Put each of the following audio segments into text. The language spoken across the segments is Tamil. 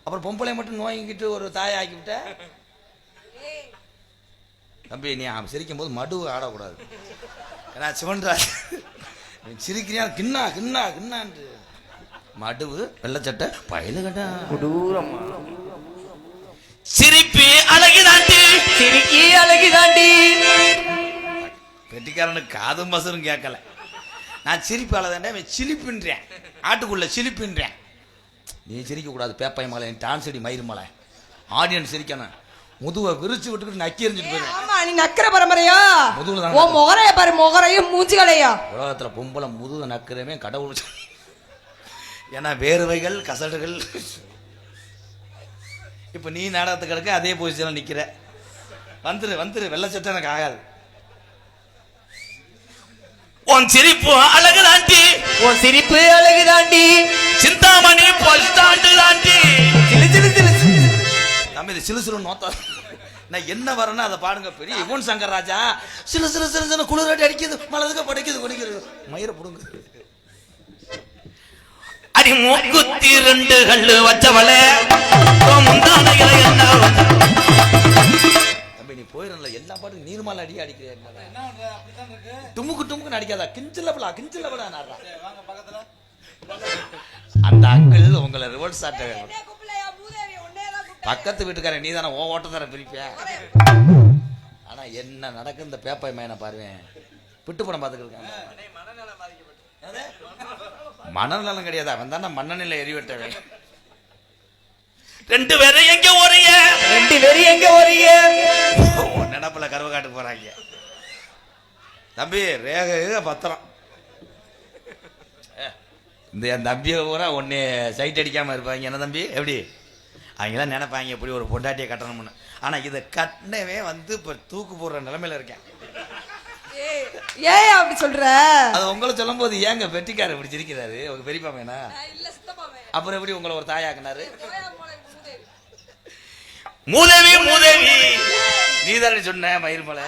அப்புறம் பொம்பளை மட்டும் நோய்கிட்டு ஒரு தாயை ஆக்கிவிட்ட. தம்பி நீ சிரிக்கும் போது மடு ஆடக்கூடாது. ஏன்னா சிவன்ராஜ் சிரிக்கிறியா கிண்ணா கிண்ணா கிண்ணான்று மடுவு வெள்ளச்சட்டை பயில கட்டா கொடூரமா. சிரிப்பு அழகு தாண்டி சிரிக்கி அழகு தாண்டி. பெட்டிக்காரனுக்கு காதும் பசரும் கேட்கல. நான் சிரிப்பு அழகாண்டே சிலிப்புன்றேன், ஆட்டுக்குள்ள சிலிப்புன்றேன். நீ சிரிக்க கூடாது பேப்பாய் மலை, டான்ஸ் அடி மயிறு மலை. ஆடியன்ஸ் சிரிக்கணும். முதுவை விரிச்சு விட்டுக்கிட்டு நக்கி எறிஞ்சிட்டு போயிடும். ஆமா நீ நக்கற பரம்பரையா? முதுகுல ஓ முகரைய பாரு, முகரையும் மூஞ்சிகளையா. உலகத்துல பொம்பளை முதுக நக்கிறவே கடவுள். ஏன்னா வேர்வைகள் கசடுகள். இப்ப நீ நாடகத்துக்கு கிடக்க அதே பொசிஷன்ல நிக்கிற. வந்துரு வந்துரு வெள்ளச்சட்டை எனக்கு ஆகாது. உன் சிரிப்பு அழகு தாண்டி, உன் சிரிப்பு அழகு தாண்டி. சிந்தாமணி பஸ் ஸ்டாண்டு தாண்டி. நம்ம இது சிலு சிலு நோத்தா. நான் என்ன வரேன்னா அதை பாடுங்க. பெரிய யுவன் சங்கர் ராஜா சிலு சிலு சிலு சிலு குளிராட்டி அடிக்குது, மலதுக்கு படைக்குது, கொடிக்கிறது, மயிரை புடுங்க. அடி மூக்குத்தி ரெண்டு கல்லு வச்சவளே முந்தானைகளை என்ன தம்பி நீ போயிடல. எல்லா பாட்டும் நீர்மால அடி அடிக்கிறேன். துமுக்கு துமுக்கு அடிக்காதா. கிஞ்சிலப்படா கிஞ்சிலப்படா நாடுறா. அந்த அங்கிள் உங்களை ரிவர்ஸ் ஆட்ட பக்கத்து வீட்டுக்காரன் நீ தானே ஓ ஓட்டத்தர பிரிப்பியா. ஆனா என்ன நடக்கு இந்த பேப்பாய் மேனை பாருவேன். பிட்டு படம் பார்த்துக்கிட்டு மனநலம் கிடையாது. அவன் தானே மண்ணனில எரிவிட்டவன். ரெண்டு பேரும் எங்க ஓறீங்க? ரெண்டு பேரும் எங்க ஓறீங்க? நினப்புல கருவ காட்டுக்கு போறாங்க. தம்பி ரேக பத்திரம். இந்த என் தம்பியை பூரா ஒன்னு சைட் அடிக்காம இருப்பாங்க. என்ன தம்பி எப்படி அவங்களாம் நினைப்பாங்க எப்படி ஒரு பொண்டாட்டியை கட்டணும்னு. ஆனா இதை கட்டினவே வந்து இப்ப தூக்கு போடுற நிலைமையில இருக்கேன். ஏன் அப்படி சொல்ற? அது உங்களை சொல்லும் போது ஏங்க வெட்டிக்காரர் இப்படி சிரிக்கிறாரு? உங்க பெரியப்பா மேனா? அப்புறம் எப்படி உங்களை ஒரு தாயாக்குனாரு? மூதேவி மூதேவி நீதானே சொன்ன மயிர்மலை.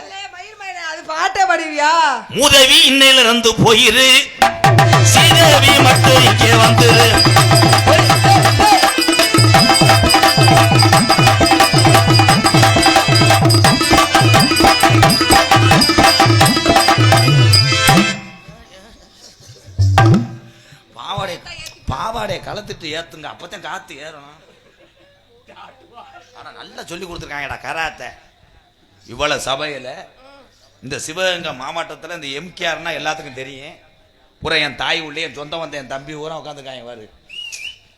அது பாட்டை பாடுவியா? மூதேவி இன்னையில இருந்து போயிரு, ஸ்ரீதேவி மட்டும் இங்கே வந்துரு. பாவாடை கலத்துட்டு ஏத்துங்க, அப்பதான் காத்து ஏறும். ஆனா நல்லா சொல்லி கொடுத்துருக்காங்கடா கராத்தை. இவ்வளவு சபையில இந்த சிவகங்கை மாவட்டத்தில் இந்த எம்கேஆர்னா எல்லாத்துக்கும் தெரியும். பூரா என் தாய் உள்ளே என் சொந்தம் வந்த என் தம்பி ஊரா உட்காந்துருக்காங்க. வாரு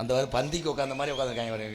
அந்த பந்திக்கு உட்காந்த மாதிரி உட்காந்துருக்காங்க.